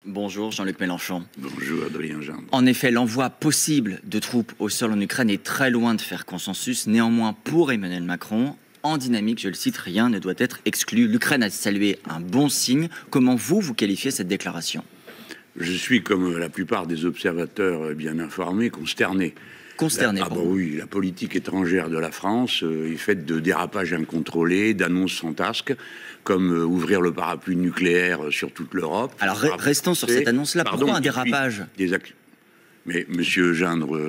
Bonjour Jean-Luc Mélenchon. Bonjour Adrien Gendre. En effet, l'envoi possible de troupes au sol en Ukraine est très loin de faire consensus. Néanmoins, pour Emmanuel Macron, en dynamique, je le cite, rien ne doit être exclu. L'Ukraine a salué un bon signe. Comment vous qualifiez cette déclaration? Je suis, comme la plupart des observateurs bien informés, consterné. Consterné. Oui, la politique étrangère de la France est faite de dérapages incontrôlés, d'annonces fantasques, comme ouvrir le parapluie nucléaire sur toute l'Europe. Alors restons sur cette annonce-là. Pourquoi un dérapage? Mais monsieur Gendre,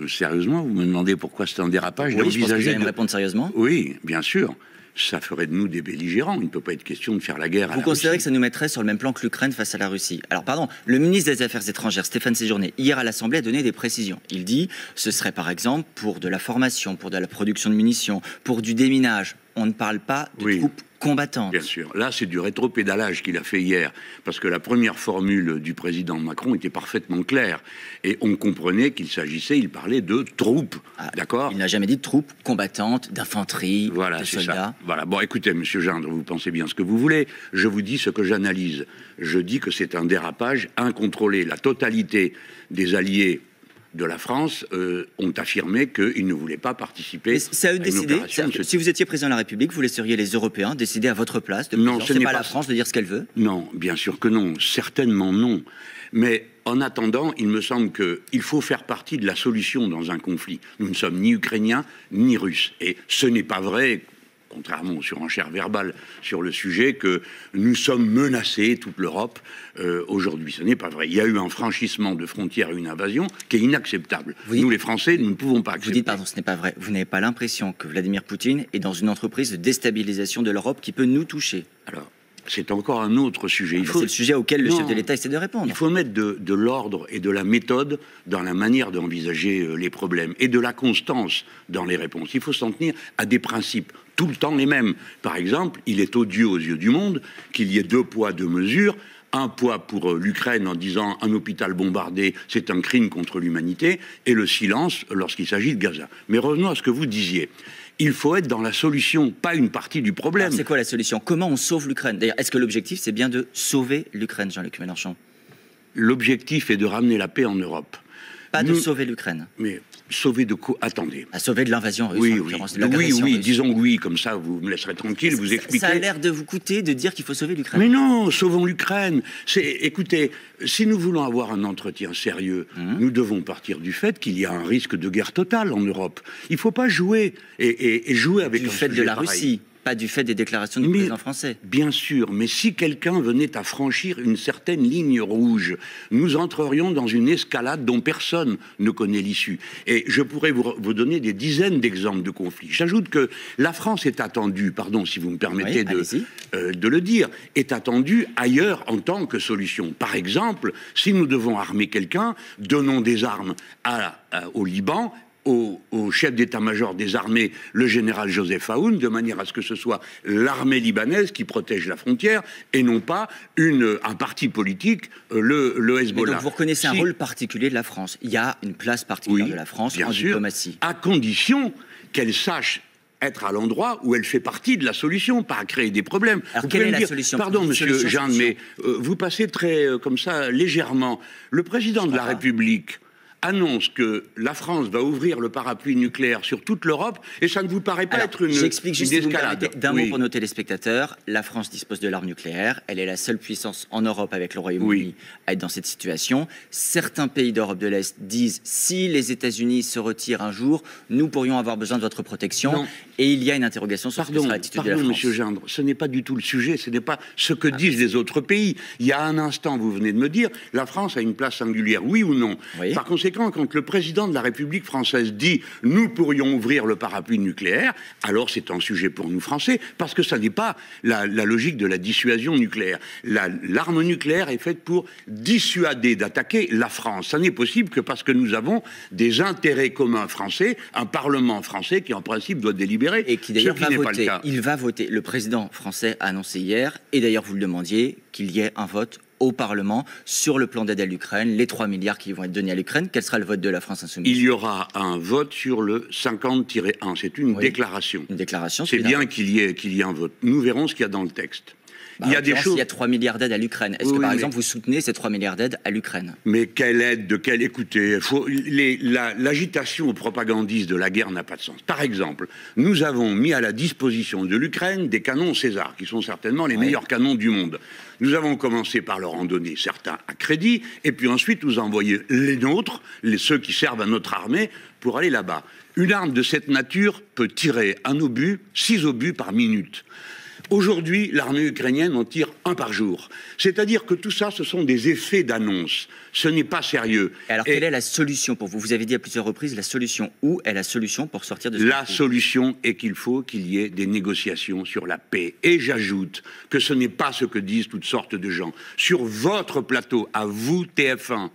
sérieusement, vous me demandez pourquoi c'est un dérapage? Oui, je pense que vous allez me répondre sérieusement. Oui, bien sûr. Ça ferait de nous des belligérants. Il ne peut pas être question de faire la guerre à la Russie. Vous considérez que ça nous mettrait sur le même plan que l'Ukraine face à la Russie? Alors pardon, le ministre des Affaires étrangères, Stéphane Séjourné, hier à l'Assemblée a donné des précisions. Il dit, ce serait par exemple pour de la formation, pour de la production de munitions, pour du déminage. On ne parle pas de troupes combattantes. Bien sûr. Là, c'est du rétropédalage qu'il a fait hier. Parce que la première formule du président Macron était parfaitement claire. Et on comprenait qu'il s'agissait, il parlait de troupes. D'accord? Il n'a jamais dit de troupes combattantes, d'infanterie, de soldats. Ça. Voilà. Bon, écoutez, monsieur Gendre, vous pensez bien ce que vous voulez. Je vous dis ce que j'analyse. Je dis que c'est un dérapage incontrôlé. La totalité des alliés de la France ont affirmé qu'ils ne voulaient pas participer. C'est à eux de décider. Si vous étiez président de la République, vous laisseriez les Européens décider à votre place. Non, ce n'est pas la France de dire ce qu'elle veut. Non, bien sûr que non. Certainement non. Mais en attendant, il me semble qu'il faut faire partie de la solution dans un conflit. Nous ne sommes ni Ukrainiens ni Russes. Et ce n'est pas vrai, contrairement aux surenchères verbales sur le sujet, que nous sommes menacés, toute l'Europe, aujourd'hui. Ce n'est pas vrai. Il y a eu un franchissement de frontières et une invasion qui est inacceptable. Nous, les Français, nous ne pouvons pas accepter. Vous dites, pardon, ce n'est pas vrai. Vous n'avez pas l'impression que Vladimir Poutine est dans une entreprise de déstabilisation de l'Europe qui peut nous toucher? Alors, c'est encore un autre sujet. C'est le sujet auquel le chef de l'État essaie de répondre. Il faut mettre de l'ordre et de la méthode dans la manière d'envisager les problèmes et de la constance dans les réponses. Il faut s'en tenir à des principes tout le temps les mêmes. Par exemple, il est odieux aux yeux du monde qu'il y ait 2 poids, 2 mesures. Un poids pour l'Ukraine en disant un hôpital bombardé, c'est un crime contre l'humanité, et le silence lorsqu'il s'agit de Gaza. Mais revenons à ce que vous disiez. Il faut être dans la solution, pas une partie du problème. C'est quoi la solution? Comment on sauve l'Ukraine? D'ailleurs, est-ce que l'objectif, c'est bien de sauver l'Ukraine, Jean-Luc Mélenchon? L'objectif est de ramener la paix en Europe. Pas de sauver l'Ukraine. Mais sauver de quoi? Attendez. À sauver de l'invasion russe, oui, en oui. l'occurrence, de l'agression russe. Disons oui, comme ça vous me laisserez tranquille, vous expliquer. Ça a l'air de vous coûter de dire qu'il faut sauver l'Ukraine. Mais non, sauvons l'Ukraine. Écoutez, si nous voulons avoir un entretien sérieux, nous devons partir du fait qu'il y a un risque de guerre totale en Europe. Il ne faut pas jouer et jouer avec du fait de la Russie. Pas du fait des déclarations du président français. Bien sûr, mais si quelqu'un venait à franchir une certaine ligne rouge, nous entrerions dans une escalade dont personne ne connaît l'issue. Et je pourrais vous donner des dizaines d'exemples de conflits. J'ajoute que la France est attendue, pardon si vous me permettez de le dire, est attendue ailleurs en tant que solution. Par exemple, si nous devons armer quelqu'un, donnons des armes au Liban, au chef d'état-major des armées, le général Joseph Aoun, de manière à ce que ce soit l'armée libanaise qui protège la frontière et non pas un parti politique, le Hezbollah. Mais donc vous reconnaissez un rôle particulier de la France. Il y a une place particulière de la France en diplomatie. À condition qu'elle sache être à l'endroit où elle fait partie de la solution, pas à créer des problèmes. Alors quelle est la solution? Pardon, monsieur Jean, mais vous passez très comme ça légèrement. Le président de la République annonce que la France va ouvrir le parapluie nucléaire sur toute l'Europe, et ça ne vous paraît pas être une escalade? J'explique juste d'un mot pour nos téléspectateurs. La France dispose de l'arme nucléaire. Elle est la seule puissance en Europe avec le Royaume-Uni à être dans cette situation. Certains pays d'Europe de l'Est disent si les États-Unis se retirent un jour, nous pourrions avoir besoin de votre protection. Non. Et il y a une interrogation sur l'attitude de la France. Pardon, monsieur Gendre, ce n'est pas du tout le sujet, ce n'est pas ce que disent les autres pays. Il y a un instant, vous venez de me dire, la France a une place singulière, oui ou non? Par conséquent, quand le président de la République française dit « nous pourrions ouvrir le parapluie nucléaire », alors c'est un sujet pour nous Français, parce que ça n'est pas la logique de la dissuasion nucléaire. L'arme nucléaire est faite pour dissuader d'attaquer la France. Ça n'est possible que parce que nous avons des intérêts communs français, un Parlement français qui en principe doit délibérer, et qui d'ailleurs va voter. Il va voter. Le président français a annoncé hier, et d'ailleurs vous le demandiez, qu'il y ait un vote au Parlement sur le plan d'aide à l'Ukraine, les 3 milliards qui vont être donnés à l'Ukraine. Quel sera le vote de la France insoumise? Il y aura un vote sur le 50-1. C'est une déclaration. Une déclaration. C'est bien qu'il y ait un vote. Nous verrons ce qu'il y a dans le texte. Il y a des choses... Il y a 3 milliards d'aides à l'Ukraine. Est-ce que, par exemple, vous soutenez ces 3 milliards d'aides à l'Ukraine? Mais quelle aide, de quelle... Écoutez, l'agitation propagandiste de la guerre n'a pas de sens. Par exemple, nous avons mis à la disposition de l'Ukraine des canons César, qui sont certainement les meilleurs canons du monde. Nous avons commencé par leur en donner certains à crédit, et puis ensuite nous envoyer les nôtres, ceux qui servent à notre armée, pour aller là-bas. Une arme de cette nature peut tirer 6 obus par minute. Aujourd'hui, l'armée ukrainienne en tire 1 par jour. C'est-à-dire que tout ça, ce sont des effets d'annonce. Ce n'est pas sérieux. Alors, quelle est la solution pour vous? Vous avez dit à plusieurs reprises la solution. Où est la solution pour sortir de ce La solution est qu'il faut qu'il y ait des négociations sur la paix. Et j'ajoute que ce n'est pas ce que disent toutes sortes de gens. Sur votre plateau, à vous, TF1,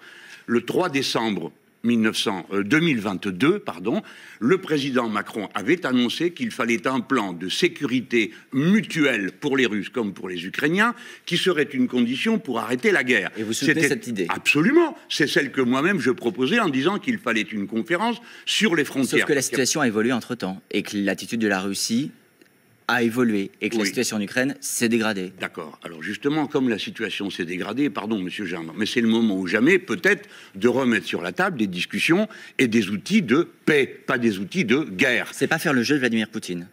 le 3 décembre 2022, le président Macron avait annoncé qu'il fallait un plan de sécurité mutuelle pour les Russes comme pour les Ukrainiens, qui serait une condition pour arrêter la guerre. Et vous soutenez cette idée? Absolument. C'est celle que moi-même je proposais en disant qu'il fallait une conférence sur les frontières. Sauf que la situation a évolué entre-temps et que l'attitude de la Russie a évolué et que la situation en Ukraine s'est dégradée. D'accord. Alors justement, comme la situation s'est dégradée, pardon, monsieur Gendre, mais c'est le moment ou jamais, peut-être, de remettre sur la table des discussions et des outils de paix, pas des outils de guerre. C'est pas faire le jeu de Vladimir Poutine.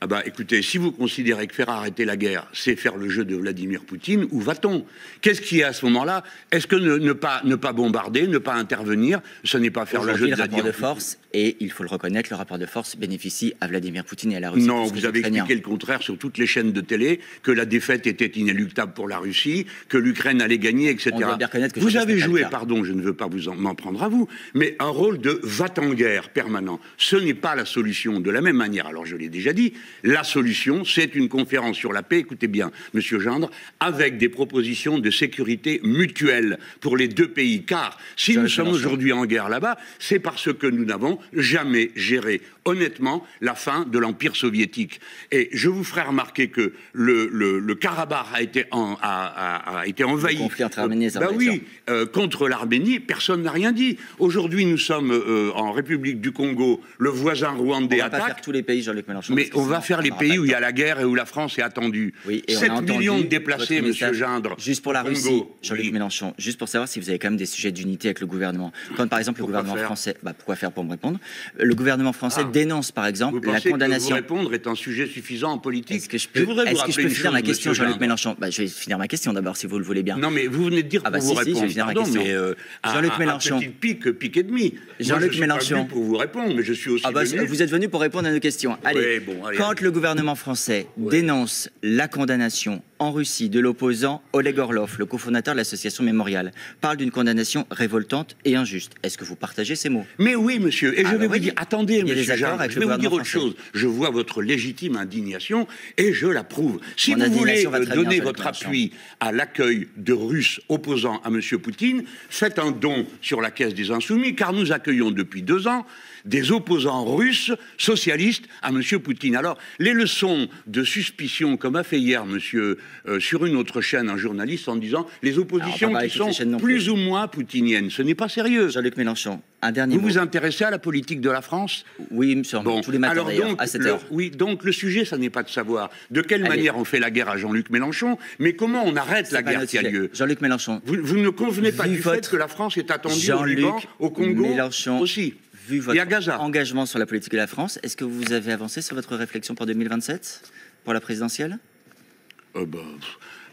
Ah bah écoutez, si vous considérez que faire arrêter la guerre, c'est faire le jeu de Vladimir Poutine, où va-t-on? Qu'est-ce qu'il y a à ce moment-là? Est-ce que ne pas bombarder, ne pas intervenir, ce n'est pas faire le jeu de Vladimir Poutine? Le rapport de force, et il faut le reconnaître, le rapport de force bénéficie à Vladimir Poutine et à la Russie. Non, vous avez expliqué le contraire sur toutes les chaînes de télé, que la défaite était inéluctable pour la Russie, que l'Ukraine allait gagner, etc. On doit bien reconnaître que vous avez joué, pardon, je ne veux pas m'en prendre à vous, mais un rôle de va-t-en-guerre permanent. Ce n'est pas la solution. De la même manière, alors je l'ai déjà dit, la solution, c'est une conférence sur la paix, écoutez bien, monsieur Gendre, avec des propositions de sécurité mutuelle pour les deux pays. Car si nous sommes aujourd'hui en guerre là-bas, c'est parce que nous n'avons jamais géré honnêtement la fin de l'Empire soviétique. Et je vous ferai remarquer que le Karabakh a été envahi. Le conflit entre Arménie et contre l'Arménie, personne n'a rien dit. Aujourd'hui, nous sommes en République du Congo, le voisin rwandais attaque. On va pas faire tous les pays, Jean-Luc Mélenchon. Mais on va faire les pays où il y a la guerre et où la France est attendue. Oui, 7 millions de déplacés, monsieur Gendre. Juste pour la Russie, Jean-Luc Mélenchon, juste pour savoir si vous avez quand même des sujets d'unité avec le gouvernement. Quand par exemple le gouvernement français... pourquoi faire pour me répondre? Le gouvernement français dénonce par exemple la condamnation... Que vous répondre est un sujet suffisant en politique? Est-ce que je peux finir ma question, Jean-Luc Mélenchon? Je vais finir ma question d'abord, si vous le voulez bien. Non, mais vous venez de dire pour vous répondre. Je vais finir ma question. Jean-Luc Mélenchon. Pique et demi. Jean-Luc Mélenchon. Pour vous répondre, mais je suis aussi venu. Vous êtes venu pour répondre à nos questions. Allez, quand le gouvernement français dénonce la condamnation en Russie de l'opposant Oleg Orlov, le cofondateur de l'association Mémorial, parle d'une condamnation révoltante et injuste. Est-ce que vous partagez ces mots? Mais oui, monsieur. Et je vais vous dire, attendez, monsieur Gendre, je vais vous dire autre chose. Je vois votre légitime indignation et je l'approuve. Si vous voulez donner votre appui à l'accueil de Russes opposants à monsieur Poutine, faites un don sur la Caisse des Insoumis, car nous accueillons depuis 2 ans des opposants russes socialistes à M. Poutine. Alors, les leçons de suspicion, comme a fait hier monsieur sur une autre chaîne, un journaliste, en disant les oppositions qui sont plus ou moins poutiniennes, ce n'est pas sérieux. Jean-Luc Mélenchon, un dernier mot. Vous vous intéressez à la politique de la France? Oui, monsieur, tous les matins d'ailleurs, à 7 heures. Oui, donc le sujet, ça n'est pas de savoir de quelle manière on fait la guerre à Jean-Luc Mélenchon, mais comment on arrête la guerre qui a lieu. Jean-Luc Mélenchon. Vous ne convenez pas du fait que la France est attendue au Liban, au Congo aussi. Vu votre engagement sur la politique de la France, est-ce que vous avez avancé sur votre réflexion pour 2027, pour la présidentielle?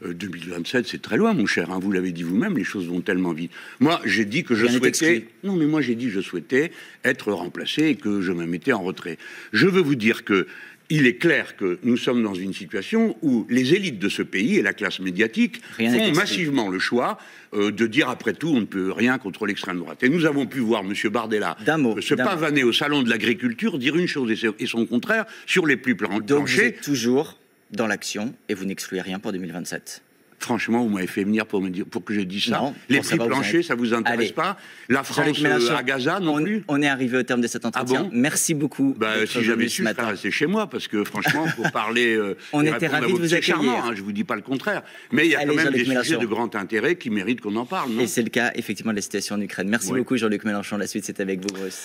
2027, c'est très loin, mon cher. Hein. Vous l'avez dit vous-même, les choses vont tellement vite. Moi, j'ai dit que je souhaitais... Non, mais moi, j'ai dit que je souhaitais être remplacé et que je me mettais en retrait. Je veux vous dire que il est clair que nous sommes dans une situation où les élites de ce pays et la classe médiatique font massivement le choix de dire, après tout, on ne peut rien contre l'extrême droite. Et nous avons pu voir M. Bardella se pavaner au salon de l'agriculture, dire une chose et son contraire sur les plus planchés. Donc vous êtes toujours dans l'action et vous n'excluez rien pour 2027. Franchement, vous m'avez fait venir pour que je dise ça. Non, les prix planchers, ça vous intéresse pas? La France à Gaza non plus? On est arrivé au terme de cet entretien. Ah bon? Merci beaucoup. Si j'avais su, je serais resté chez moi, parce que franchement, pour parler... on était ravis de vous accueillir. Charmant, hein, je vous dis pas le contraire. Mais il y a quand même des sujets de grand intérêt qui méritent qu'on en parle. Non? Et c'est le cas, effectivement, de la situation en Ukraine. Merci beaucoup, Jean-Luc Mélenchon. La suite, c'est avec vous, Bruce.